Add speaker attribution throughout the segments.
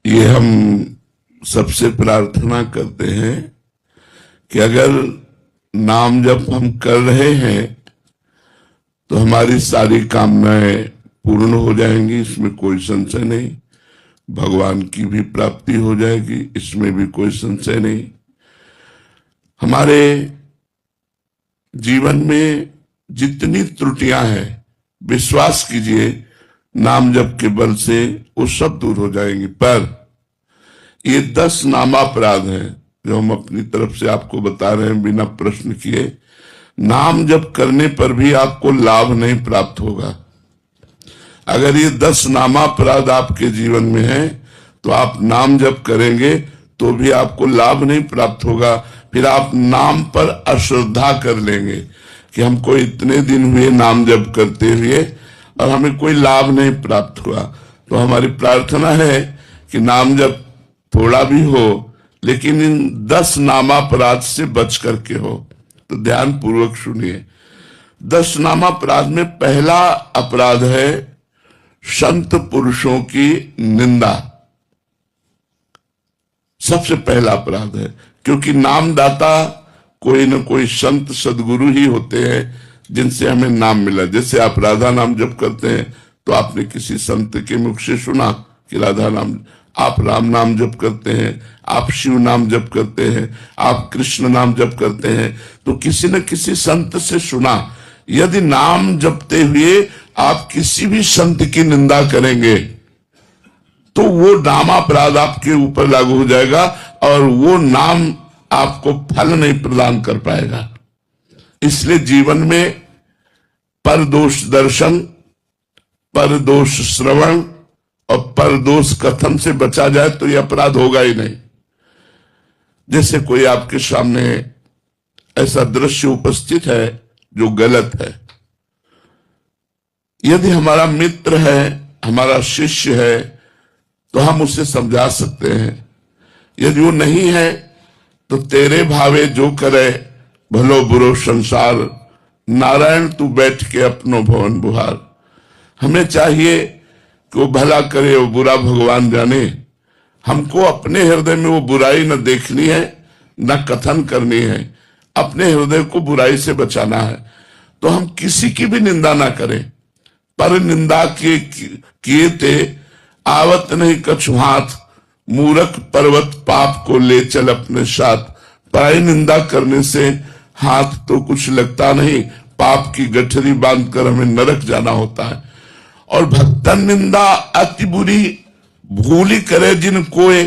Speaker 1: ये हम सबसे प्रार्थना करते हैं कि अगर नाम जप हम कर रहे हैं तो हमारी सारी कामनाएं पूर्ण हो जाएंगी, इसमें कोई संशय नहीं। भगवान की भी प्राप्ति हो जाएगी, इसमें भी कोई संशय नहीं। हमारे जीवन में जितनी त्रुटियां हैं, विश्वास कीजिए नाम जप के बल से वो सब दूर हो जाएंगी। पर ये 10 नामापराध हैं जो हम अपनी तरफ से आपको बता रहे हैं बिना प्रश्न किए। नाम जप करने पर भी आपको लाभ नहीं प्राप्त होगा। अगर ये 10 नामापराध आपके जीवन में है तो आप नाम जप करेंगे तो भी आपको लाभ नहीं प्राप्त होगा। फिर आप नाम पर अश्रद्धा कर लेंगे कि हमको इतने दिन हुए नाम जप करते हुए और हमें कोई लाभ नहीं प्राप्त हुआ। तो हमारी प्रार्थना है कि नाम जप थोड़ा भी हो लेकिन इन 10 नामापराध से बच करके हो। तो ध्यान पूर्वक सुनिए। 10 नामापराध में पहला अपराध है संत पुरुषों की निंदा। सबसे पहला अपराध है, क्योंकि नामदाता कोई न कोई संत सदगुरु ही होते हैं जिनसे हमें नाम मिला। जैसे आप राधा नाम जप करते हैं तो आपने किसी संत के मुख से सुना कि राधा नाम, आप राम नाम जप करते हैं, आप शिव नाम जप करते हैं, आप कृष्ण नाम जप करते हैं, तो किसी न किसी संत से सुना। यदि नाम जपते हुए आप किसी भी संत की निंदा करेंगे तो वो नामापराध आपके ऊपर लागू हो जाएगा और वो नाम आपको फल नहीं प्रदान कर पाएगा। इसलिए जीवन में परदोष दर्शन, परदोष श्रवण और परदोष कथन से बचा जाए तो ये अपराध होगा ही नहीं। जैसे कोई आपके सामने ऐसा दृश्य उपस्थित है जो गलत है, यदि हमारा मित्र है, हमारा शिष्य है, तो हम उसे समझा सकते हैं। यदि वो नहीं है तो तेरे भावे जो करे भलो बुरो संसार, नारायण तू बैठ के अपनो भवन बुहार। हमें चाहिए कि वो भला करे, वो बुरा भगवान जाने। हमको अपने हृदय में वो बुराई न देखनी है न कथन करनी है, अपने हृदय को बुराई से बचाना है। तो हम किसी की भी निंदा ना करें। पर निंदा किए थे आवत नहीं कछु हाथ, मूर्ख पर्वत पाप को ले चल अपने साथ। पराई निंदा करने से हाथ तो कुछ लगता नहीं, पाप की गठरी बांधकर हमें नरक जाना होता है। और भक्तन निंदा अति बुरी, भूली करे जिन कोय,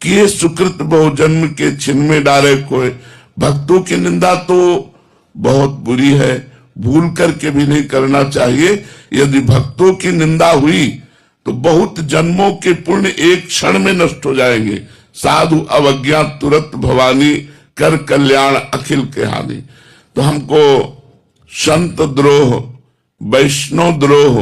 Speaker 1: किए सुकृत बहु जन्म के छिन में डारे कोय। भक्तों की निंदा तो बहुत बुरी है, भूल करके भी नहीं करना चाहिए। यदि भक्तों की निंदा हुई तो बहुत जन्मों के पुण्य एक क्षण में नष्ट हो जाएंगे। साधु अवज्ञा तुरंत भवानी, कर कल्याण अखिल के हानि। तो हमको संत द्रोह, वैष्णव द्रोह,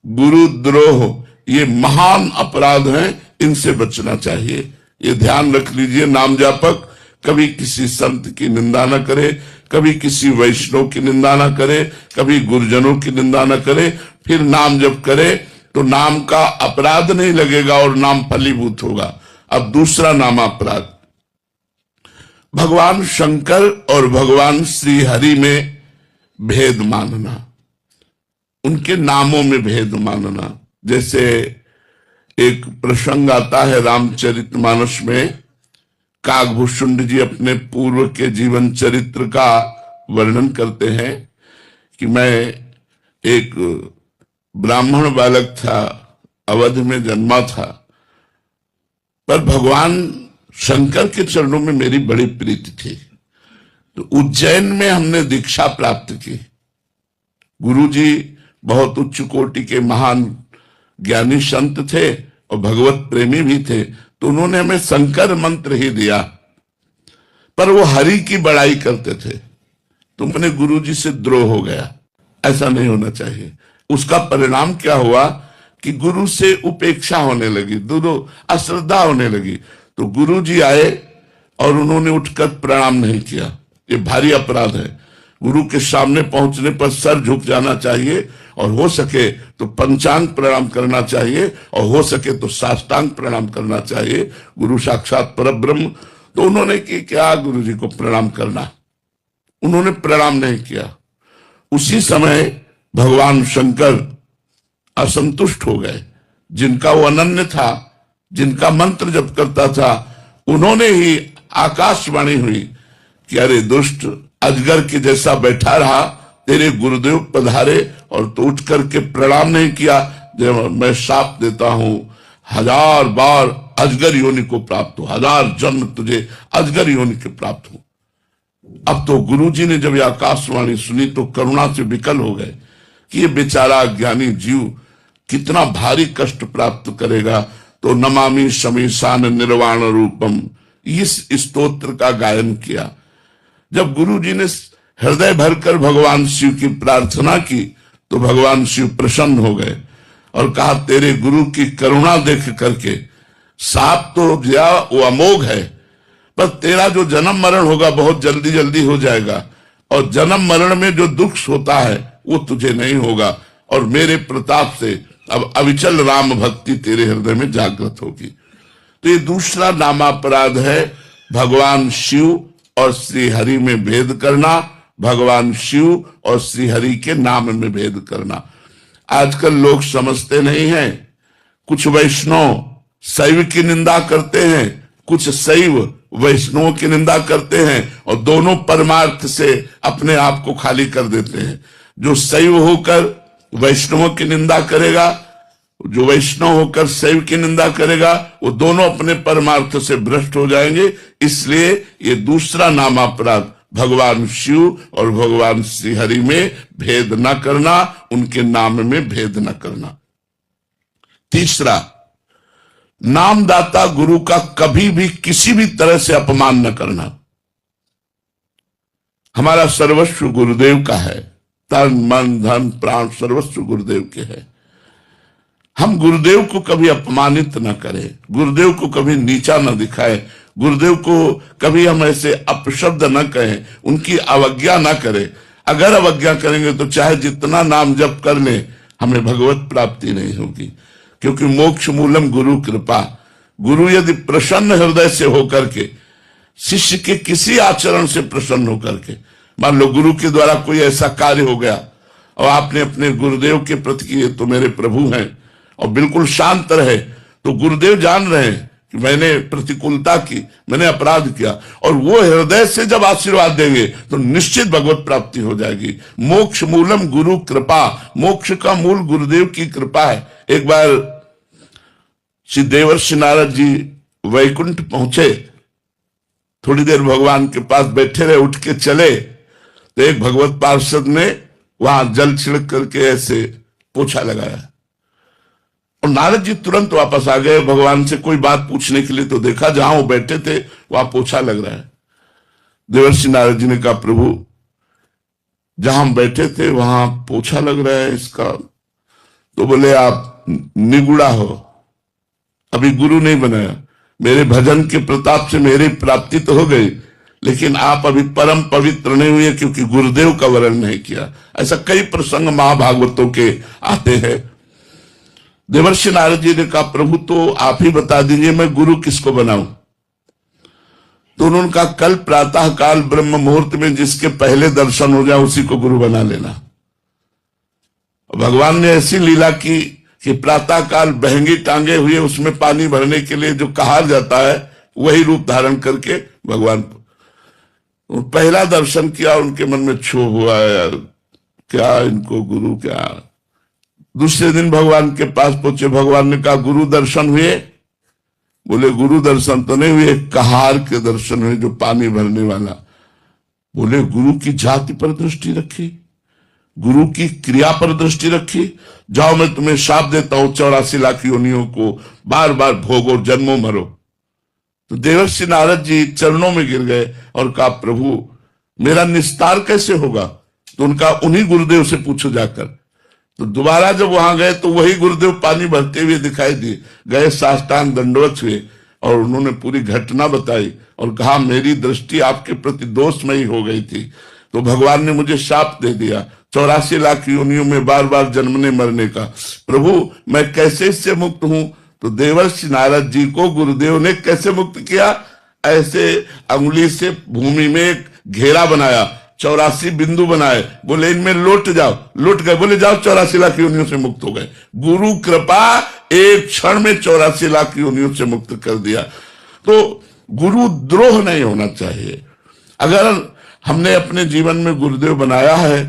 Speaker 1: गुरु द्रोह ये महान अपराध हैं, इनसे बचना चाहिए। ये ध्यान रख लीजिए। नाम जापक कभी किसी संत की निंदा न करे, कभी किसी वैष्णव की निंदा न करे, कभी गुरुजनों की निंदा न करे। फिर नाम जप करे तो नाम का अपराध नहीं लगेगा और नाम फलीभूत होगा। अब दूसरा नाम अपराध, भगवान शंकर और भगवान श्री हरि में भेद मानना, उनके नामों में भेद मानना। जैसे एक प्रसंग आता है रामचरितमानस में, काकभूषुंड जी अपने पूर्व के जीवन चरित्र का वर्णन करते हैं कि मैं एक ब्राह्मण बालक था, अवध में जन्मा था, पर भगवान शंकर के चरणों में मेरी बड़ी प्रीति थी। तो उज्जैन में हमने दीक्षा प्राप्त की। गुरुजी बहुत उच्च कोटि के महान ज्ञानी संत थे और भगवत प्रेमी भी थे, तो उन्होंने हमें शंकर मंत्र ही दिया, पर वो हरि की बड़ाई करते थे। तो मैंने गुरुजी से द्रोह हो गया। ऐसा नहीं होना चाहिए। उसका परिणाम क्या हुआ कि गुरु से उपेक्षा होने लगी, अश्रद्धा होने लगी। तो गुरुजी आए और उन्होंने उठकर प्रणाम नहीं किया। ये भारी अपराध है। गुरु के सामने पहुंचने पर सर झुक जाना चाहिए और हो सके तो पंचांग प्रणाम करना चाहिए, और हो सके तो साष्टांग प्रणाम करना चाहिए। गुरु साक्षात परब्रह्म। तो उन्होंने कि क्या गुरु जी को प्रणाम करना, उन्होंने प्रणाम नहीं किया। उसी समय भगवान शंकर असंतुष्ट हो गए। जिनका वो अनन्य था, जिनका मंत्र जप करता था, उन्होंने ही आकाशवाणी हुई कि अरे दुष्ट, अजगर के जैसा बैठा रहा, तेरे गुरुदेव पधारे और तो उठ करके प्रणाम नहीं किया। जब मैं शाप देता हूं 1000 बार अजगर योनि को प्राप्त हो, 1000 जन्म तुझे अजगर योनि के प्राप्त हो। अब तो गुरुजी ने जब ये आकाशवाणी सुनी तो करुणा से विकल हो गए कि ये बेचारा ज्ञानी जीव कितना भारी कष्ट प्राप्त करेगा। तो नमामि शमीशान निर्वाण रूपम, इस स्तोत्र का गायन किया। जब गुरुजी ने हृदय भरकर भगवान शिव की प्रार्थना की तो भगवान शिव प्रसन्न हो गए और कहा तेरे गुरु की करुणा देख करके साप तो गया, वो अमोघ है, पर तेरा जो जन्म मरण होगा बहुत जल्दी जल्दी हो जाएगा, और जन्म मरण में जो दुख होता है वो तुझे नहीं होगा, और मेरे प्रताप से अब अविचल राम भक्ति तेरे हृदय में जागृत होगी। तो ये दूसरा नामापराध है, भगवान शिव और श्री हरि में भेद करना, भगवान शिव और श्री हरि के नाम में भेद करना। आजकल लोग समझते नहीं हैं। कुछ वैष्णव शैव की निंदा करते हैं, कुछ शैव वैष्णव की निंदा करते हैं, और दोनों परमार्थ से अपने आप को खाली कर देते हैं। जो शैव होकर वैष्णवों की निंदा करेगा, जो वैष्णव होकर शैव की निंदा करेगा, वो दोनों अपने परमार्थ से भ्रष्ट हो जाएंगे। इसलिए ये दूसरा नामापराध, भगवान शिव और भगवान श्री हरि में भेद न करना, उनके नाम में भेद न करना। तीसरा, नामदाता गुरु का कभी भी किसी भी तरह से अपमान न करना। हमारा सर्वस्व गुरुदेव का है, तन मन धन प्राण सर्वस्व गुरुदेव के है। हम गुरुदेव को कभी अपमानित न करें, गुरुदेव को कभी नीचा न दिखाएं, गुरुदेव को कभी हम ऐसे अपशब्द न कहें, उनकी अवज्ञा न करें। अगर अवज्ञा करेंगे तो चाहे जितना नाम जप कर ले, हमें भगवत प्राप्ति नहीं होगी, क्योंकि मोक्ष मूलम गुरु कृपा। गुरु यदि प्रसन्न हृदय से होकर के, शिष्य के किसी आचरण से प्रसन्न होकर के, मान लो गुरु के द्वारा कोई ऐसा कार्य हो गया और आपने अपने गुरुदेव के प्रति किए तो मेरे प्रभु हैं, और बिल्कुल शांत रहे, तो गुरुदेव जान रहे हैं कि मैंने प्रतिकूलता की, मैंने अपराध किया, और वो हृदय से जब आशीर्वाद देंगे तो निश्चित भगवत प्राप्ति हो जाएगी। मोक्ष मूलम गुरु कृपा, मोक्ष का मूल गुरुदेव की कृपा है। एक बार श्री देवर्षि नारद जी वैकुंठ पहुंचे, थोड़ी देर भगवान के पास बैठे रहे, उठ के चले तो एक भगवत पार्षद ने वहां जल छिड़क करके ऐसे पोछा लगाया, और नारद जी तुरंत वापस आ गए भगवान से कोई बात पूछने के लिए। तो देखा जहां वो बैठे थे वहां पोछा लग रहा है। देवर्षि नारद जी ने कहा प्रभु, जहां हम बैठे थे वहां पोछा लग रहा है इसका। तो बोले आप निगुड़ा हो, अभी गुरु नहीं बनाया, मेरे भजन के प्रताप से मेरी प्राप्ति तो हो गई, लेकिन आप अभी परम पवित्र नहीं हुए क्योंकि गुरुदेव का वर्ण नहीं किया। ऐसा कई प्रसंग महाभागवतों के आते हैं। देवर्षि नारद जी ने कहा प्रभु तो आप ही बता दीजिए मैं गुरु किसको बनाऊं। तो उन्होंने कहा कल प्रातः काल ब्रह्म मुहूर्त में जिसके पहले दर्शन हो जाए उसी को गुरु बना लेना। भगवान ने ऐसी लीला की कि प्रातः काल बहंगी टांगे हुए उसमें पानी भरने के लिए जो कहार जाता है वही रूप धारण करके भगवान पहला दर्शन किया। उनके मन में क्षोभ हुआ यार, क्या इनको गुरु क्या। दूसरे दिन भगवान के पास पहुंचे, भगवान ने कहा गुरु दर्शन हुए? बोले गुरु दर्शन तो नहीं हुए, कहार के दर्शन हुए जो पानी भरने वाला। बोले गुरु की जाति पर दृष्टि रखी, गुरु की क्रिया पर दृष्टि रखी। जाओ मैं तुम्हें शाप देता हूं, 84 लाख योनियों को बार बार भोगो, जन्मों मरो। तो देवर्षि नारद जी चरणों में गिर गए और कहा प्रभु मेरा निस्तार कैसे होगा। तो उनका उन्हीं गुरुदेव से पूछो जाकर। तो दोबारा जब वहां गए तो वही गुरुदेव पानी भरते हुए दिखाई दिए, गए साष्टांग दंडवत हुए और उन्होंने पूरी घटना बताई और कहा मेरी दृष्टि आपके प्रति दोषमयी हो गई थी, तो भगवान ने मुझे शाप दे दिया। 84 लाख योनियों में बार बार जन्मने मरने का। प्रभु मैं कैसे इससे मुक्त हूं? तो देवर्षि नारद जी को गुरुदेव ने कैसे मुक्त किया? ऐसे अंगुली से भूमि में एक घेरा बनाया, 84 बिंदु बनाए, बोले इनमें लौट जाओ, लौट गए, बोले जाओ 84 लाख योनियों से मुक्त हो गए। गुरु कृपा एक क्षण में 84 लाख योनियों से मुक्त कर दिया। तो गुरु द्रोह नहीं होना चाहिए। अगर हमने अपने जीवन में गुरुदेव बनाया है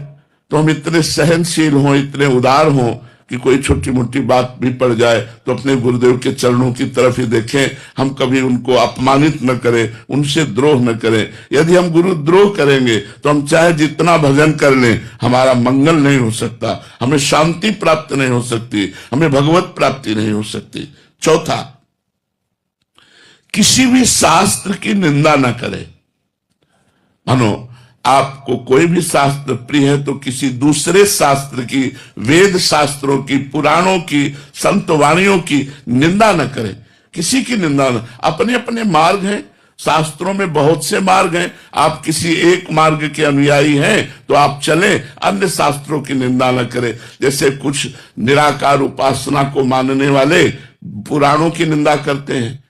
Speaker 1: तो हम इतने सहनशील हों, इतने उदार हों कि कोई छोटी मोटी बात भी पड़ जाए तो अपने गुरुदेव के चरणों की तरफ ही देखें, हम कभी उनको अपमानित न करें, उनसे द्रोह न करें। यदि हम गुरु द्रोह करेंगे तो हम चाहे जितना भजन कर लें, हमारा मंगल नहीं हो सकता, हमें शांति प्राप्त नहीं हो सकती, हमें भगवत प्राप्ति नहीं हो सकती। चौथा, किसी भी शास्त्र की निंदा न करें। मानो आपको कोई भी शास्त्र प्रिय है तो किसी दूसरे शास्त्र की, वेद शास्त्रों की, पुराणों की, संत वाणियों की निंदा न करें। किसी की निंदा न, अपने अपने मार्ग हैं, शास्त्रों में बहुत से मार्ग हैं। आप किसी एक मार्ग के अनुयायी हैं तो आप चलें, अन्य शास्त्रों की निंदा न करें। जैसे कुछ निराकार उपासना को मानने वाले पुराणों की निंदा करते हैं,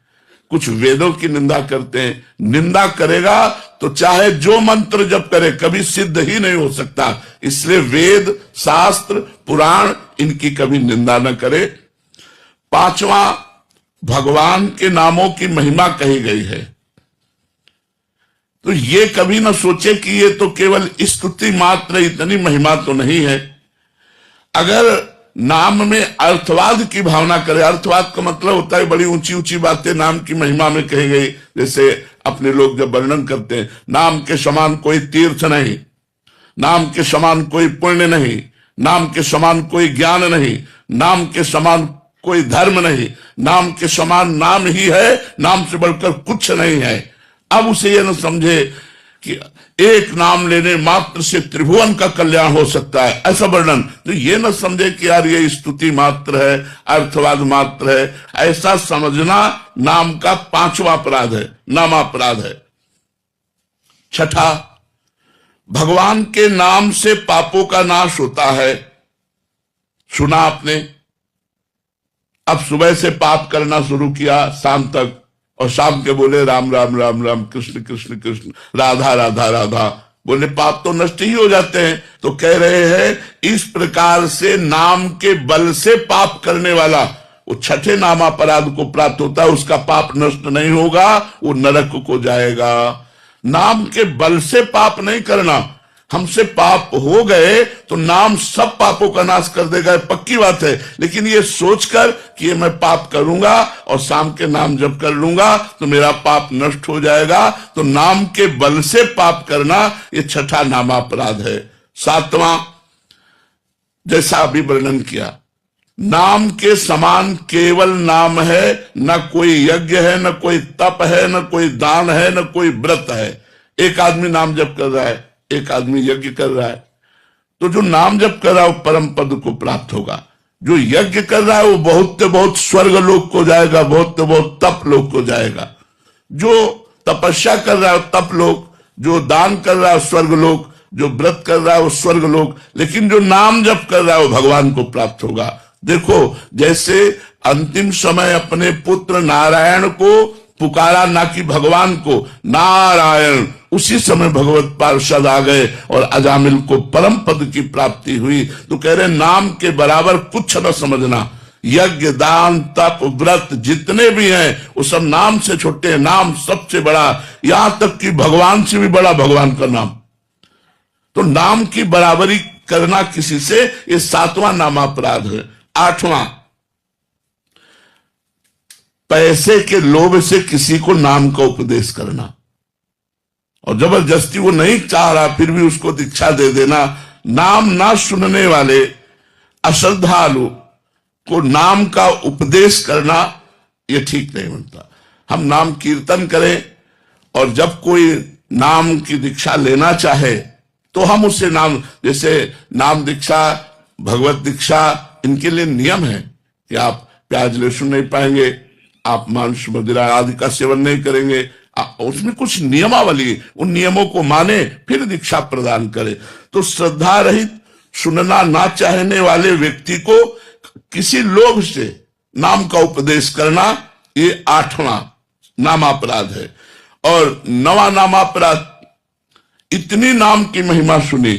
Speaker 1: कुछ वेदों की निंदा करते हैं। निंदा करेगा तो चाहे जो मंत्र जप करे कभी सिद्ध ही नहीं हो सकता। इसलिए वेद, शास्त्र, पुराण इनकी कभी निंदा न करे। पांचवा, भगवान के नामों की महिमा कही गई है तो ये कभी ना सोचे कि ये तो केवल स्तुति मात्र, इतनी महिमा तो नहीं है। अगर नाम में अर्थवाद की भावना करे, अर्थवाद का मतलब होता है बड़ी ऊंची ऊंची बातें नाम की महिमा में कही गई। जैसे अपने लोग जब वर्णन करते हैं, नाम के समान कोई तीर्थ नहीं, नाम के समान कोई पुण्य नहीं, नाम के समान कोई ज्ञान नहीं, नाम के समान कोई धर्म नहीं, नाम के समान नाम ही है, नाम से बढ़कर कुछ नहीं है। अब उसे यह न समझे कि एक नाम लेने मात्र से त्रिभुवन का कल्याण हो सकता है, ऐसा वर्णन। तो ये न समझे कि यार ये स्तुति मात्र है, अर्थवाद मात्र है, ऐसा समझना नाम का पांचवा अपराध है, नामापराध है। छठा, भगवान के नाम से पापों का नाश होता है। सुना आपने? अब सुबह से पाप करना शुरू किया शाम तक, और शाम के बोले राम राम राम राम, कृष्ण कृष्ण कृष्ण, राधा राधा राधा, बोले पाप तो नष्ट ही हो जाते हैं। तो कह रहे हैं इस प्रकार से नाम के बल से पाप करने वाला वो छठे नामापराध को प्राप्त होता है, उसका पाप नष्ट नहीं होगा, वो नरक को जाएगा। नाम के बल से पाप नहीं करना। हमसे पाप हो गए तो नाम सब पापों का नाश कर देगा, पक्की बात है। लेकिन ये सोचकर कि ये मैं पाप करूंगा और शाम के नाम जप कर लूंगा तो मेरा पाप नष्ट हो जाएगा, तो नाम के बल से पाप करना ये छठा नामापराध है। सातवां, जैसा अभी वर्णन किया, नाम के समान केवल नाम है, न कोई यज्ञ है, न कोई तप है, न कोई दान है, न कोई व्रत है। एक आदमी नाम जप कर रहा है, एक आदमी यज्ञ कर रहा है, तो जो नाम जप कर रहा है वो परम पद को प्राप्त होगा। जो यज्ञ कर रहा है वो बहुत बहुत स्वर्ग लोक को जाएगा, बहुत बहुत तप लोक को जाएगा। जो तपस्या कर रहा है तप लोक, जो दान कर रहा है स्वर्ग लोक, जो व्रत कर रहा है वो स्वर्ग लोक, लेकिन जो नाम जप कर रहा है वो भगवान को प्राप्त होगा। देखो, जैसे अंतिम समय अपने पुत्र नारायण को पुकारा, ना कि भगवान को, नारायण, उसी समय भगवत पार्षद आ गए और अजामिल को परम पद की प्राप्ति हुई। तो कह रहे नाम के बराबर कुछ न समझना। यज्ञ, दान, तप, व्रत जितने भी हैं वो सब नाम से छोटे हैं, नाम सबसे बड़ा, यहां तक कि भगवान से भी बड़ा भगवान का नाम। तो नाम की बराबरी करना किसी से, ये सातवां नामापराध है। आठवां, पैसे के लोभ से किसी को नाम का उपदेश करना, और जबरदस्ती वो नहीं चाह रहा फिर भी उसको दीक्षा दे देना। नाम ना सुनने वाले अश्रद्धालु को नाम का उपदेश करना ये ठीक नहीं बनता। हम नाम कीर्तन करें और जब कोई नाम की दीक्षा लेना चाहे तो हम उससे नाम, जैसे नाम दीक्षा, भगवत दीक्षा, इनके लिए नियम है कि आप प्याज लहसुन नहीं पाएंगे, आप मांस मदिरा आदि का सेवन नहीं करेंगे, उसमें कुछ नियमावली, उन नियमों को माने फिर दीक्षा प्रदान करे। तो श्रद्धा रहित सुनना ना चाहने वाले व्यक्ति को किसी लोभ से नाम का उपदेश करना, ये 8वां नामापराध है। और 9वां नामापराध, इतनी नाम की महिमा सुनी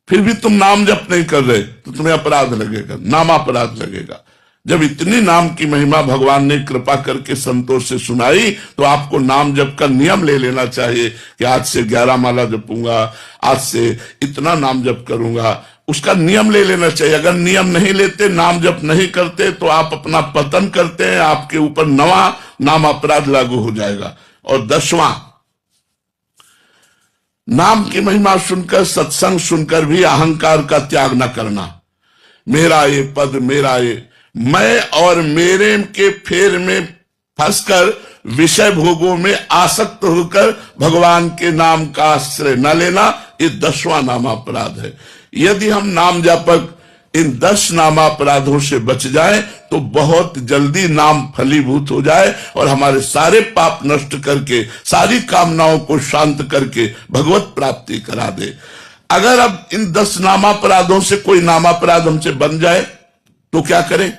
Speaker 1: फिर भी तुम नाम जप नहीं कर रहे तो तुम्हें अपराध लगेगा, नामापराध लगेगा। जब इतनी नाम की महिमा भगवान ने कृपा करके संतोष से सुनाई तो आपको नाम जप का नियम ले लेना चाहिए कि आज से 11 माला जपूंगा, आज से इतना नाम जप करूंगा, उसका नियम ले लेना चाहिए। अगर नियम नहीं लेते, नाम जप नहीं करते तो आप अपना पतन करते हैं, आपके ऊपर 9वां नाम अपराध लागू हो जाएगा। और 10वां, नाम की महिमा सुनकर, सत्संग सुनकर भी अहंकार का त्याग न करना। मेरा ये पद, मेरा ये, मैं और मेरे के फेर में फंसकर विषय भोगों में आसक्त होकर भगवान के नाम का आश्रय न लेना, ये 10वां नामापराध है। यदि हम नाम जापक इन 10 नामापराधों से बच जाए तो बहुत जल्दी नाम फलीभूत हो जाए और हमारे सारे पाप नष्ट करके, सारी कामनाओं को शांत करके भगवत प्राप्ति करा दे। अगर अब इन 10 नामापराधों से कोई नामापराध हमसे बन जाए तो क्या करें?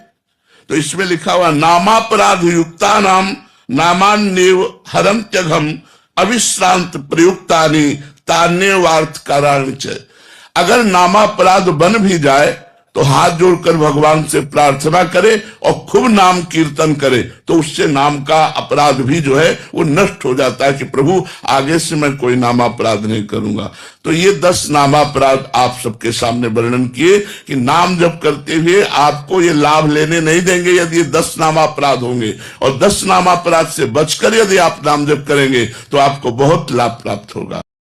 Speaker 1: तो इसमें लिखा हुआ, नामापराध युक्ता नाम नामान्येव हरन्त्यघम अविश्रांत प्रयुक्तानि तान्यवार्थ काराणि च। अगर नामापराध बन भी जाए तो हाथ जोड़कर भगवान से प्रार्थना करे और खूब नाम कीर्तन करे तो उससे नाम का अपराध भी जो है वो नष्ट हो जाता है कि प्रभु आगे से मैं कोई नामापराध नहीं करूंगा। तो ये 10 नामापराध आप सबके सामने वर्णन किए कि नाम जप करते हुए आपको ये लाभ लेने नहीं देंगे यदि ये 10 नामापराध होंगे, और 10 नामापराध से बचकर यदि आप नाम जप करेंगे तो आपको बहुत लाभ प्राप्त होगा।